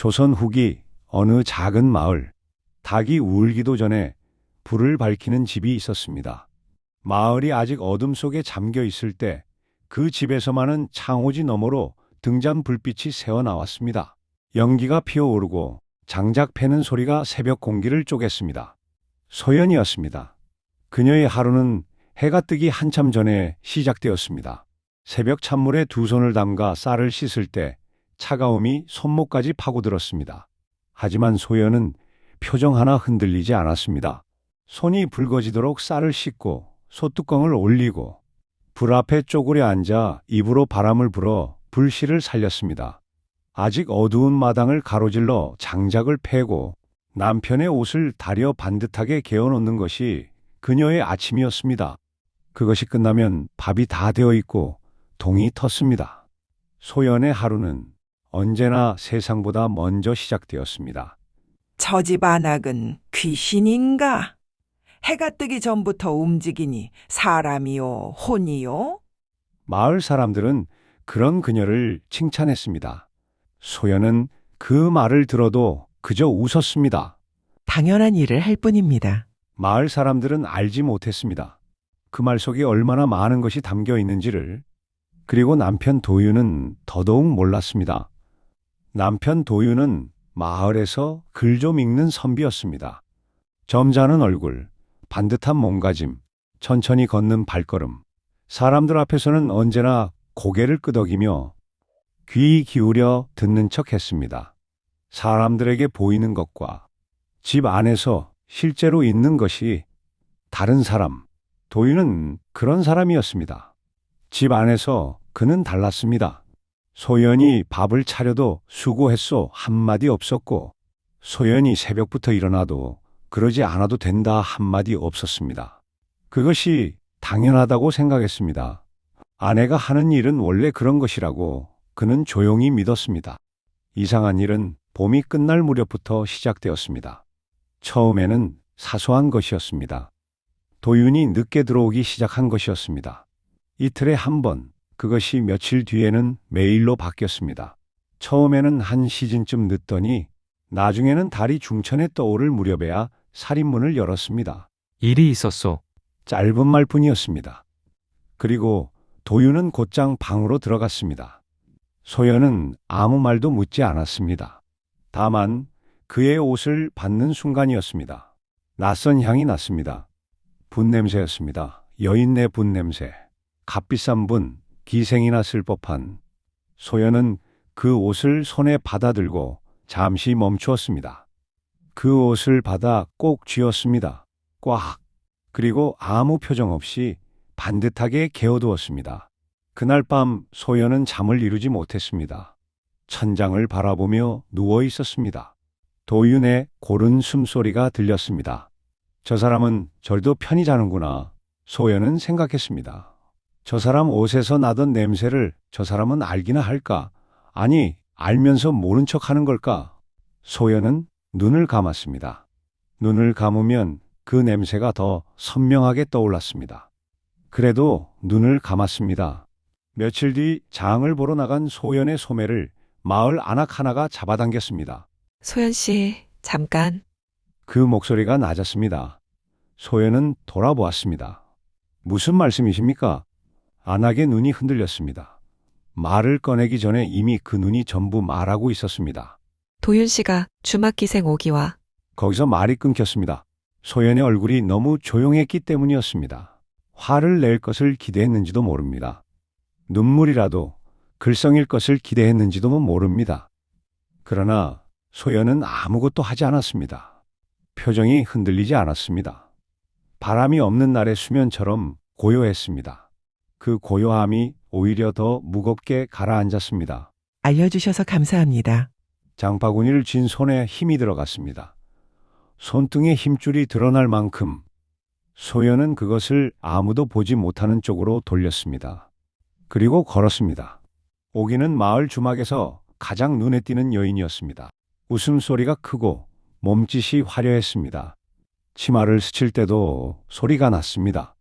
조선 후기 어느 작은 마을, 닭이 울기도 전에 불을 밝히는 집이 있었습니다. 마을이 아직 어둠 속에 잠겨 있을 때 그 집에서만은 창호지 너머로 등잔 불빛이 새어 나왔습니다. 연기가 피어오르고 장작 패는 소리가 새벽 공기를 쪼갰습니다. 소연이었습니다. 그녀의 하루는 해가 뜨기 한참 전에 시작되었습니다. 새벽 찬물에 두 손을 담가 쌀을 씻을 때 차가움이 손목까지 파고들었습니다. 하지만 소연은 표정 하나 흔들리지 않았습니다. 손이 붉어지도록 쌀을 씻고 솥뚜껑을 올리고 불 앞에 쪼그려 앉아 입으로 바람을 불어 불씨를 살렸습니다. 아직 어두운 마당을 가로질러 장작을 패고 남편의 옷을 다려 반듯하게 개어놓는 것이 그녀의 아침이었습니다. 그것이 끝나면 밥이 다 되어 있고 동이 텄습니다. 소연의 하루는 언제나 세상보다 먼저 시작되었습니다. 저 집 안악은 귀신인가? 해가 뜨기 전부터 움직이니 사람이요, 혼이요? 마을 사람들은 그런 그녀를 칭찬했습니다. 소연은 그 말을 들어도 그저 웃었습니다. 당연한 일을 할 뿐입니다. 마을 사람들은 알지 못했습니다. 그 말 속에 얼마나 많은 것이 담겨 있는지를. 그리고 남편 도윤은 더더욱 몰랐습니다. 남편 도윤은 마을에서 글 좀 읽는 선비였습니다. 점잖은 얼굴, 반듯한 몸가짐, 천천히 걷는 발걸음. 사람들 앞에서는 언제나 고개를 끄덕이며 귀 기울여 듣는 척 했습니다. 사람들에게 보이는 것과 집 안에서 실제로 있는 것이 다른 사람. 도윤은 그런 사람이었습니다. 집 안에서 그는 달랐습니다. 소연이 밥을 차려도 수고했소 한마디 없었고, 소연이 새벽부터 일어나도 그러지 않아도 된다 한마디 없었습니다. 그것이 당연하다고 생각했습니다. 아내가 하는 일은 원래 그런 것이라고 그는 조용히 믿었습니다. 이상한 일은 봄이 끝날 무렵부터 시작되었습니다. 처음에는 사소한 것이었습니다. 도윤이 늦게 들어오기 시작한 것이었습니다. 이틀에 한 번, 그것이 며칠 뒤에는 매일로 바뀌었습니다. 처음에는 한 시즌쯤 늦더니 나중에는 달이 중천에 떠오를 무렵에야 살인문을 열었습니다. 일이 있었소. 짧은 말뿐이었습니다. 그리고 도윤은 곧장 방으로 들어갔습니다. 소연은 아무 말도 묻지 않았습니다. 다만 그의 옷을 받는 순간이었습니다. 낯선 향이 났습니다. 분 냄새였습니다. 여인네 분 냄새. 값비싼 분, 기생이 났을 법한. 소연은 그 옷을 손에 받아들고 잠시 멈추었습니다. 그 옷을 받아 꼭 쥐었습니다. 꽉. 그리고 아무 표정 없이 반듯하게 개어두었습니다. 그날 밤 소연은 잠을 이루지 못했습니다. 천장을 바라보며 누워 있었습니다. 도윤의 고른 숨소리가 들렸습니다. 저 사람은 절도 편히 자는구나. 소연은 생각했습니다. 저 사람 옷에서 나던 냄새를 저 사람은 알기나 할까? 아니, 알면서 모른 척 하는 걸까? 소연은 눈을 감았습니다. 눈을 감으면 그 냄새가 더 선명하게 떠올랐습니다. 그래도 눈을 감았습니다. 며칠 뒤 장을 보러 나간 소연의 소매를 마을 안악 하나가 잡아당겼습니다. 소연 씨, 잠깐. 그 목소리가 낮았습니다. 소연은 돌아보았습니다. 무슨 말씀이십니까? 안악의 눈이 흔들렸습니다. 말을 꺼내기 전에 이미 그 눈이 전부 말하고 있었습니다. 도윤 씨가 주막기생 오기와 거기서 말이 끊겼습니다. 소연의 얼굴이 너무 조용했기 때문이었습니다. 화를 낼 것을 기대했는지도 모릅니다. 눈물이라도 글썽일 것을 기대했는지도 모릅니다. 그러나 소연은 아무것도 하지 않았습니다. 표정이 흔들리지 않았습니다. 바람이 없는 날의 수면처럼 고요했습니다. 그 고요함이 오히려 더 무겁게 가라앉았습니다. 알려주셔서 감사합니다. 장바구니를 쥔 손에 힘이 들어갔습니다. 손등에 힘줄이 드러날 만큼. 소연은 그것을 아무도 보지 못하는 쪽으로 돌렸습니다. 그리고 걸었습니다. 오기는 마을 주막에서 가장 눈에 띄는 여인이었습니다. 웃음소리가 크고 몸짓이 화려했습니다. 치마를 스칠 때도 소리가 났습니다.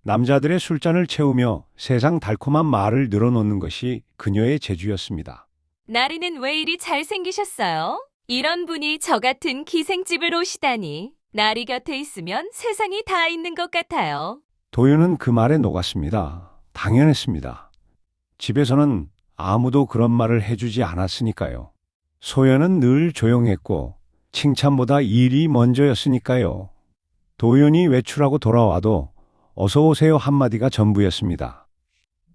남자들의 술잔을 채우며 세상 달콤한 말을 늘어놓는 것이 그녀의 재주였습니다. 나리는 왜 이리 잘생기셨어요? 이런 분이 저 같은 기생집을 오시다니. 나리 곁에 있으면 세상이 다 있는 것 같아요. 도윤은 그 말에 녹았습니다. 당연했습니다. 집에서는 아무도 그런 말을 해주지 않았으니까요. 소연은 늘 조용했고 칭찬보다 일이 먼저였으니까요. 도윤이 외출하고 돌아와도 어서 오세요 한마디가 전부였습니다.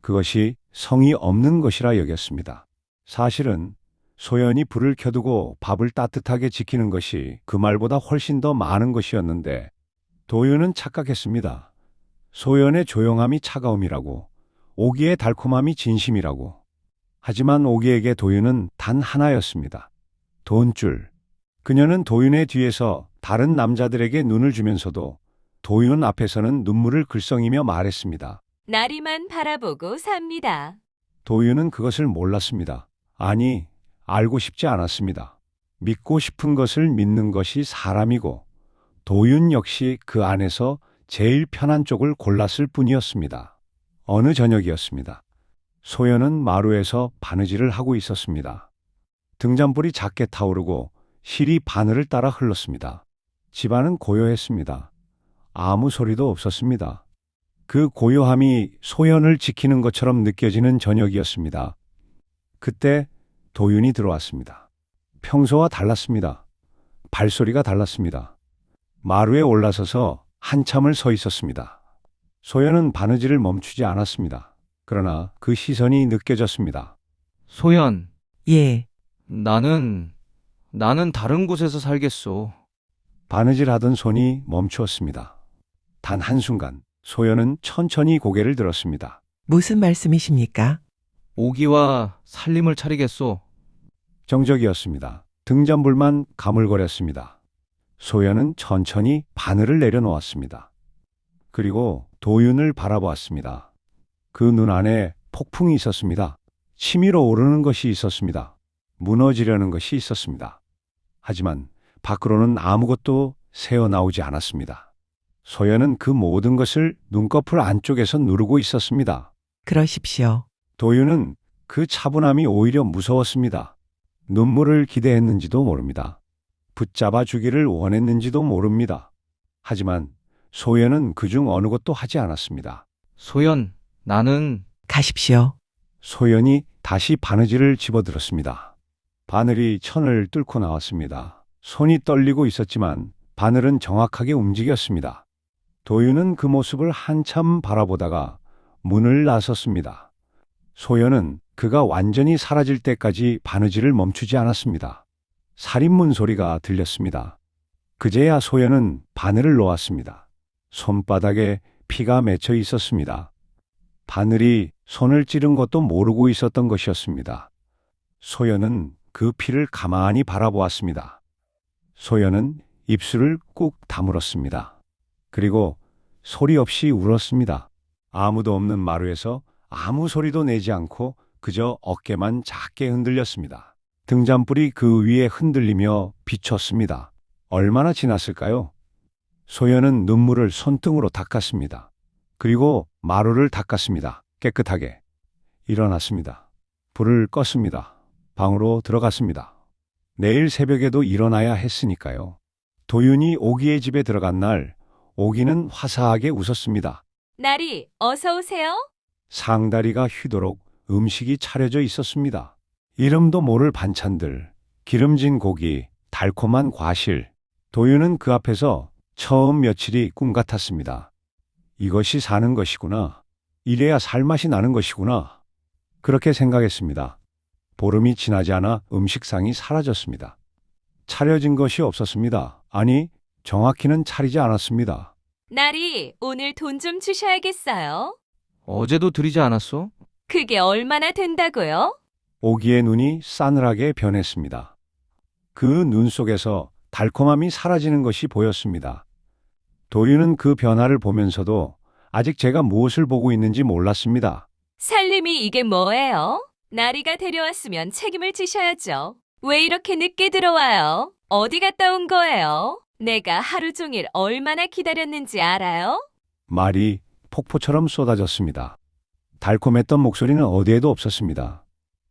그것이 성의 없는 것이라 여겼습니다. 사실은 소연이 불을 켜두고 밥을 따뜻하게 지키는 것이 그 말보다 훨씬 더 많은 것이었는데 도윤은 착각했습니다. 소연의 조용함이 차가움이라고, 오기의 달콤함이 진심이라고. 하지만 오기에게 도윤은 단 하나였습니다. 돈줄. 그녀는 도윤의 뒤에서 다른 남자들에게 눈을 주면서도 도윤 앞에서는 눈물을 글썽이며 말했습니다. 나리만 바라보고 삽니다. 도윤은 그것을 몰랐습니다. 아니, 알고 싶지 않았습니다. 믿고 싶은 것을 믿는 것이 사람이고 도윤 역시 그 안에서 제일 편한 쪽을 골랐을 뿐이었습니다. 어느 저녁이었습니다. 소연은 마루에서 바느질을 하고 있었습니다. 등잔불이 작게 타오르고 실이 바늘을 따라 흘렀습니다. 집안은 고요했습니다. 아무 소리도 없었습니다. 그 고요함이 소연을 지키는 것처럼 느껴지는 저녁이었습니다. 그때 도윤이 들어왔습니다. 평소와 달랐습니다. 발소리가 달랐습니다. 마루에 올라서서 한참을 서 있었습니다. 소연은 바느질을 멈추지 않았습니다. 그러나 그 시선이 느껴졌습니다. 소연, 예, 나는 다른 곳에서 살겠소. 바느질하던 손이 멈추었습니다. 단 한순간 소연은 천천히 고개를 들었습니다. 무슨 말씀이십니까? 오기와 살림을 차리겠소. 정적이었습니다. 등잔불만 가물거렸습니다. 소연은 천천히 바늘을 내려놓았습니다. 그리고 도윤을 바라보았습니다. 그 눈 안에 폭풍이 있었습니다. 치밀어 오르는 것이 있었습니다. 무너지려는 것이 있었습니다. 하지만 밖으로는 아무것도 새어나오지 않았습니다. 소연은 그 모든 것을 눈꺼풀 안쪽에서 누르고 있었습니다. 그러십시오. 도윤은 그 차분함이 오히려 무서웠습니다. 눈물을 기대했는지도 모릅니다. 붙잡아 주기를 원했는지도 모릅니다. 하지만 소연은 그중 어느 것도 하지 않았습니다. 소연, 나는 가십시오. 소연이 다시 바느질을 집어들었습니다. 바늘이 천을 뚫고 나왔습니다. 손이 떨리고 있었지만 바늘은 정확하게 움직였습니다. 도윤은 그 모습을 한참 바라보다가 문을 나섰습니다. 소연은 그가 완전히 사라질 때까지 바느질을 멈추지 않았습니다. 살인문 소리가 들렸습니다. 그제야 소연은 바늘을 놓았습니다. 손바닥에 피가 맺혀 있었습니다. 바늘이 손을 찌른 것도 모르고 있었던 것이었습니다. 소연은 그 피를 가만히 바라보았습니다. 소연은 입술을 꾹 다물었습니다. 그리고 소리 없이 울었습니다. 아무도 없는 마루에서 아무 소리도 내지 않고 그저 어깨만 작게 흔들렸습니다. 등잔불이 그 위에 흔들리며 비쳤습니다. 얼마나 지났을까요? 소연은 눈물을 손등으로 닦았습니다. 그리고 마루를 닦았습니다. 깨끗하게. 일어났습니다. 불을 껐습니다. 방으로 들어갔습니다. 내일 새벽에도 일어나야 했으니까요. 도윤이 오기의 집에 들어간 날, 오기는 화사하게 웃었습니다. 나리, 어서 오세요. 상다리가 휘도록 음식이 차려져 있었습니다. 이름도 모를 반찬들, 기름진 고기, 달콤한 과실. 도윤은 그 앞에서 처음 며칠이 꿈 같았습니다. 이것이 사는 것이구나. 이래야 살맛이 나는 것이구나. 그렇게 생각했습니다. 보름이 지나지 않아 음식상이 사라졌습니다. 차려진 것이 없었습니다. 아니, 정확히는 차리지 않았습니다. 나리, 오늘 돈 좀 주셔야겠어요. 어제도 드리지 않았소? 그게 얼마나 된다고요? 오기의 눈이 싸늘하게 변했습니다. 그 눈 속에서 달콤함이 사라지는 것이 보였습니다. 도윤은 그 변화를 보면서도 아직 제가 무엇을 보고 있는지 몰랐습니다. 살림이 이게 뭐예요? 나리가 데려왔으면 책임을 지셔야죠. 왜 이렇게 늦게 들어와요? 어디 갔다 온 거예요? 내가 하루 종일 얼마나 기다렸는지 알아요? 말이 폭포처럼 쏟아졌습니다. 달콤했던 목소리는 어디에도 없었습니다.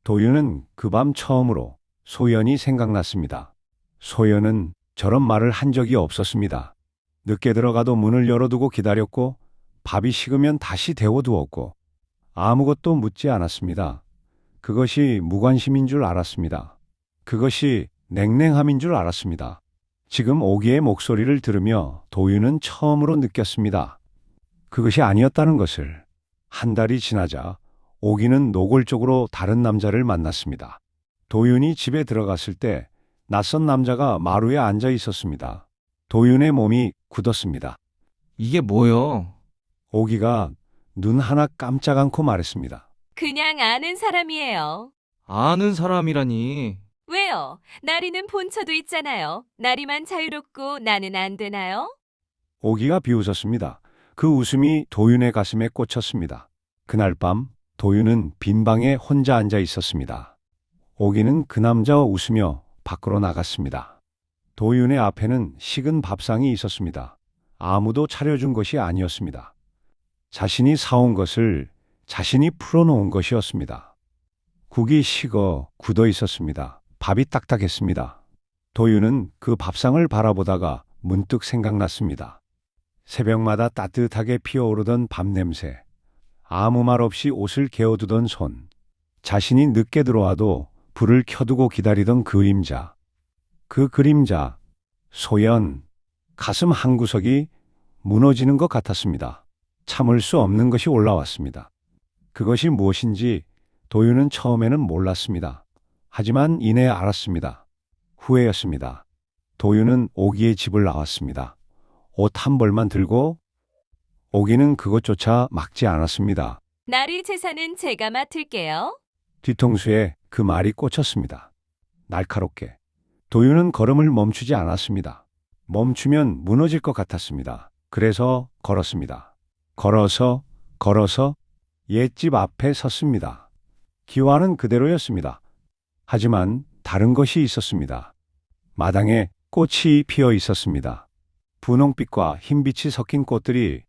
도윤은 그 밤 처음으로 소연이 생각났습니다. 소연은 저런 말을 한 적이 없었습니다. 늦게 들어가도 문을 열어두고 기다렸고 밥이 식으면 다시 데워두었고 아무것도 묻지 않았습니다. 그것이 무관심인 줄 알았습니다. 그것이 냉랭함인 줄 알았습니다. 지금 오기의 목소리를 들으며 도윤은 처음으로 느꼈습니다. 그것이 아니었다는 것을. 한 달이 지나자 오기는 노골적으로 다른 남자를 만났습니다. 도윤이 집에 들어갔을 때 낯선 남자가 마루에 앉아 있었습니다. 도윤의 몸이 굳었습니다. 이게 뭐여? 오기가 눈 하나 깜짝 않고 말했습니다. 그냥 아는 사람이에요. 아는 사람이라니. 왜요? 나리는 본처도 있잖아요. 나리만 자유롭고 나는 안 되나요? 오기가 비웃었습니다. 그 웃음이 도윤의 가슴에 꽂혔습니다. 그날 밤 도윤은 빈 방에 혼자 앉아 있었습니다. 오기는 그 남자와 웃으며 밖으로 나갔습니다. 도윤의 앞에는 식은 밥상이 있었습니다. 아무도 차려준 것이 아니었습니다. 자신이 사온 것을 자신이 풀어놓은 것이었습니다. 국이 식어 굳어 있었습니다. 밥이 딱딱했습니다. 도윤은 그 밥상을 바라보다가 문득 생각났습니다. 새벽마다 따뜻하게 피어오르던 밥 냄새, 아무 말 없이 옷을 개어두던 손, 자신이 늦게 들어와도 불을 켜두고 기다리던 그림자. 그 그림자, 소연, 가슴 한구석이 무너지는 것 같았습니다. 참을 수 없는 것이 올라왔습니다. 그것이 무엇인지 도윤은 처음에는 몰랐습니다. 하지만 이내 알았습니다. 후회였습니다. 도윤은 오기의 집을 나왔습니다. 옷 한 벌만 들고 오기는 그것조차 막지 않았습니다. 나리 제사는 제가 맡을게요. 뒤통수에 그 말이 꽂혔습니다. 날카롭게. 도윤은 걸음을 멈추지 않았습니다. 멈추면 무너질 것 같았습니다. 그래서 걸었습니다. 걸어서 옛집 앞에 섰습니다. 기와는 그대로였습니다. 하지만 다른 것이 있었습니다. 마당에 꽃이 피어 있었습니다. 분홍빛과 흰빛이 섞인 꽃들이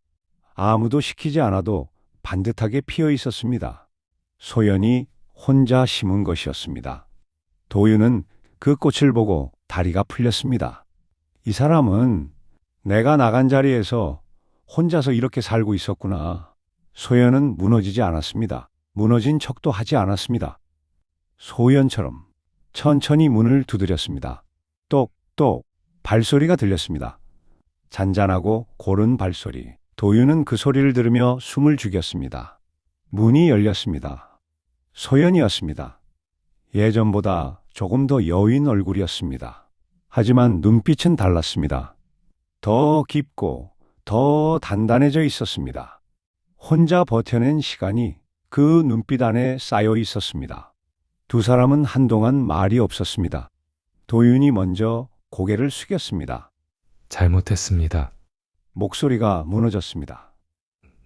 아무도 시키지 않아도 반듯하게 피어 있었습니다. 소연이 혼자 심은 것이었습니다. 도윤은 그 꽃을 보고 다리가 풀렸습니다. 이 사람은 내가 나간 자리에서 혼자서 이렇게 살고 있었구나. 소연은 무너지지 않았습니다. 무너진 척도 하지 않았습니다. 소연처럼 천천히 문을 두드렸습니다. 똑똑 발소리가 들렸습니다. 잔잔하고 고른 발소리. 도윤은 그 소리를 들으며 숨을 죽였습니다. 문이 열렸습니다. 소연이었습니다. 예전보다 조금 더 여윈 얼굴이었습니다. 하지만 눈빛은 달랐습니다. 더 깊고 더 단단해져 있었습니다. 혼자 버텨낸 시간이 그 눈빛 안에 쌓여 있었습니다. 두 사람은 한동안 말이 없었습니다. 도윤이 먼저 고개를 숙였습니다. 잘못했습니다. 목소리가 무너졌습니다.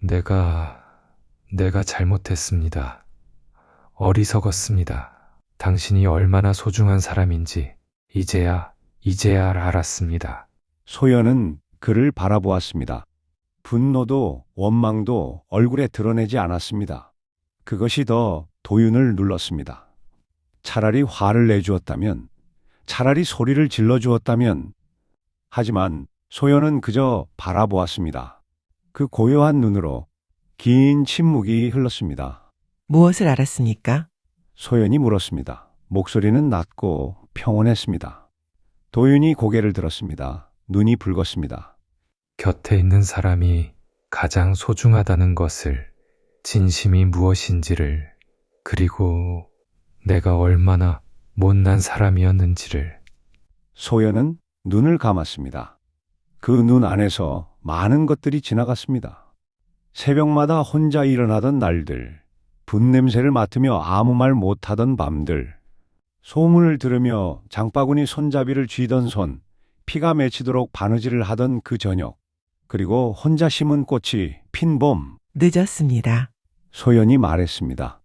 내가 잘못했습니다. 어리석었습니다. 당신이 얼마나 소중한 사람인지 이제야 알았습니다. 소연은 그를 바라보았습니다. 분노도 원망도 얼굴에 드러내지 않았습니다. 그것이 더 도윤을 눌렀습니다. 차라리 화를 내주었다면, 차라리 소리를 질러주었다면, 하지만 소연은 그저 바라보았습니다. 그 고요한 눈으로 긴 침묵이 흘렀습니다. 무엇을 알았습니까? 소연이 물었습니다. 목소리는 낮고 평온했습니다. 도윤이 고개를 들었습니다. 눈이 붉었습니다. 곁에 있는 사람이 가장 소중하다는 것을, 진심이 무엇인지를, 그리고 내가 얼마나 못난 사람이었는지를. 소연은 눈을 감았습니다. 그 눈 안에서 많은 것들이 지나갔습니다. 새벽마다 혼자 일어나던 날들, 분냄새를 맡으며 아무 말 못하던 밤들, 소문을 들으며 장바구니 손잡이를 쥐던 손, 피가 맺히도록 바느질을 하던 그 저녁, 그리고 혼자 심은 꽃이 핀 봄. 늦었습니다. 소연이 말했습니다.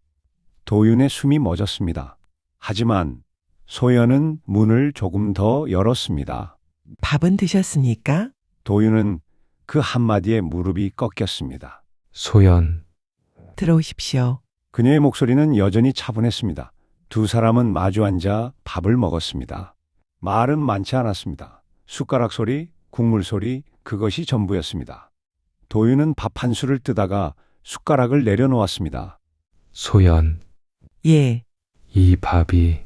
도윤의 숨이 멎었습니다. 하지만 소연은 문을 조금 더 열었습니다. 밥은 드셨습니까? 도윤은 그 한마디에 무릎이 꺾였습니다. 소연, 들어오십시오. 그녀의 목소리는 여전히 차분했습니다. 두 사람은 마주 앉아 밥을 먹었습니다. 말은 많지 않았습니다. 숟가락 소리, 국물 소리, 그것이 전부였습니다. 도윤은 밥 한 술을 뜨다가 숟가락을 내려놓았습니다. 소연, 예, 이 밥이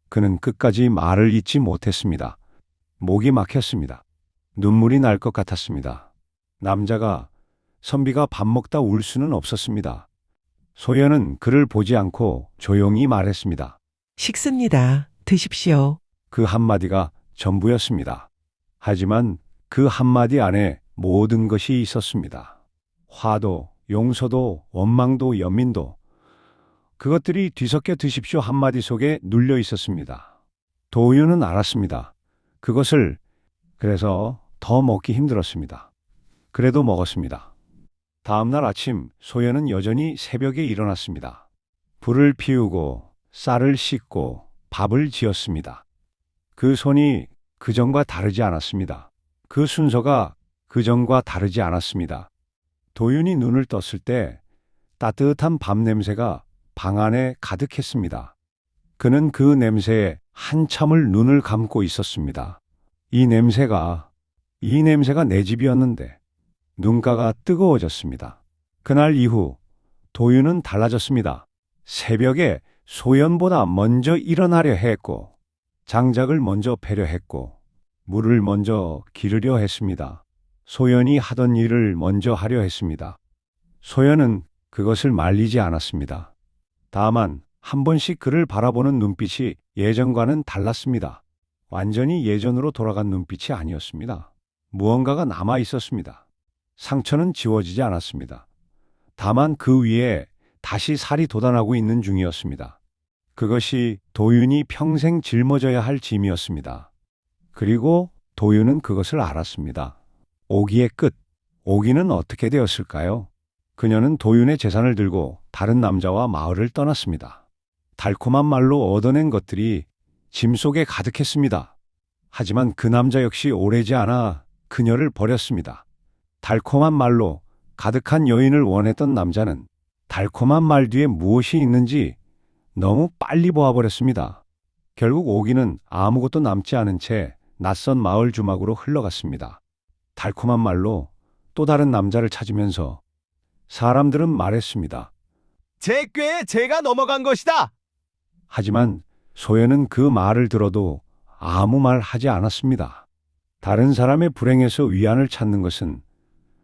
그는 끝까지 말을 잇지 못했습니다. 목이 막혔습니다. 눈물이 날 것 같았습니다. 남자가 선비가 밥 먹다 울 수는 없었습니다. 소연은 그를 보지 않고 조용히 말했습니다. 식습니다. 드십시오. 그 한마디가 전부였습니다. 하지만 그 한마디 안에 모든 것이 있었습니다. 화도, 용서도, 원망도, 연민도, 그것들이 뒤섞여 드십시오 한마디 속에 눌려 있었습니다. 도윤은 알았습니다. 그것을. 그래서 더 먹기 힘들었습니다. 그래도 먹었습니다. 다음 날 아침 소연은 여전히 새벽에 일어났습니다. 불을 피우고 쌀을 씻고 밥을 지었습니다. 그 손이 그전과 다르지 않았습니다. 그 순서가 그전과 다르지 않았습니다. 도윤이 눈을 떴을 때 따뜻한 밥 냄새가 방 안에 가득했습니다. 그는 그 냄새에 한참을 눈을 감고 있었습니다. 이 냄새가 내 집이었는데 눈가가 뜨거워졌습니다. 그날 이후 도윤은 달라졌습니다. 새벽에 소연보다 먼저 일어나려 했고 장작을 먼저 패려 했고 물을 먼저 기르려 했습니다. 소연이 하던 일을 먼저 하려 했습니다. 소연은 그것을 말리지 않았습니다. 다만 한 번씩 그를 바라보는 눈빛이 예전과는 달랐습니다. 완전히 예전으로 돌아간 눈빛이 아니었습니다. 무언가가 남아 있었습니다. 상처는 지워지지 않았습니다. 다만 그 위에 다시 살이 돋아나고 있는 중이었습니다. 그것이 도윤이 평생 짊어져야 할 짐이었습니다. 그리고 도윤은 그것을 알았습니다. 오기의 끝. 오기는 어떻게 되었을까요? 그녀는 도윤의 재산을 들고 다른 남자와 마을을 떠났습니다. 달콤한 말로 얻어낸 것들이 짐 속에 가득했습니다. 하지만 그 남자 역시 오래지 않아 그녀를 버렸습니다. 달콤한 말로 가득한 여인을 원했던 남자는 달콤한 말 뒤에 무엇이 있는지 너무 빨리 보아버렸습니다. 결국 오기는 아무것도 남지 않은 채 낯선 마을 주막으로 흘러갔습니다. 달콤한 말로 또 다른 남자를 찾으면서 사람들은 말했습니다. 제 꾀에 제가 넘어간 것이다. 하지만 소연은 그 말을 들어도 아무 말 하지 않았습니다. 다른 사람의 불행에서 위안을 찾는 것은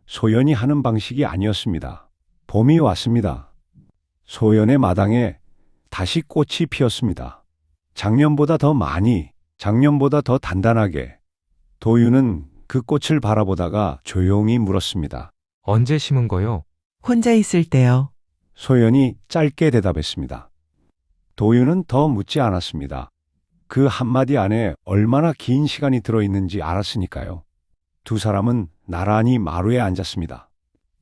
소연이 하는 방식이 아니었습니다. 봄이 왔습니다. 소연의 마당에 다시 꽃이 피었습니다. 작년보다 더 많이, 작년보다 더 단단하게. 도윤은 그 꽃을 바라보다가 조용히 물었습니다. 언제 심은 거요? 혼자 있을 때요. 소연이 짧게 대답했습니다. 도윤은 더 묻지 않았습니다. 그 한마디 안에 얼마나 긴 시간이 들어있는지 알았으니까요. 두 사람은 나란히 마루에 앉았습니다.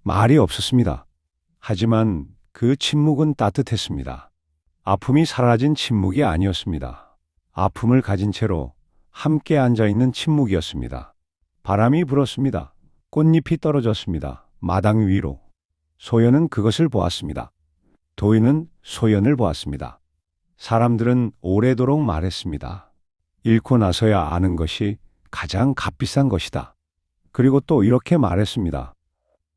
말이 없었습니다. 하지만 그 침묵은 따뜻했습니다. 아픔이 사라진 침묵이 아니었습니다. 아픔을 가진 채로 함께 앉아있는 침묵이었습니다. 바람이 불었습니다. 꽃잎이 떨어졌습니다. 마당 위로. 소연은 그것을 보았습니다. 도윤은 소연을 보았습니다. 사람들은 오래도록 말했습니다. 잃고 나서야 아는 것이 가장 값비싼 것이다. 그리고 또 이렇게 말했습니다.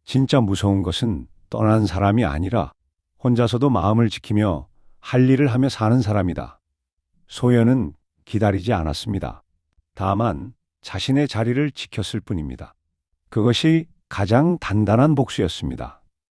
진짜 무서운 것은 떠난 사람이 아니라 혼자서도 마음을 지키며 할 일을 하며 사는 사람이다. 소연은 기다리지 않았습니다. 다만 자신의 자리를 지켰을 뿐입니다. 그것이 가장 단단한 복수였습니다.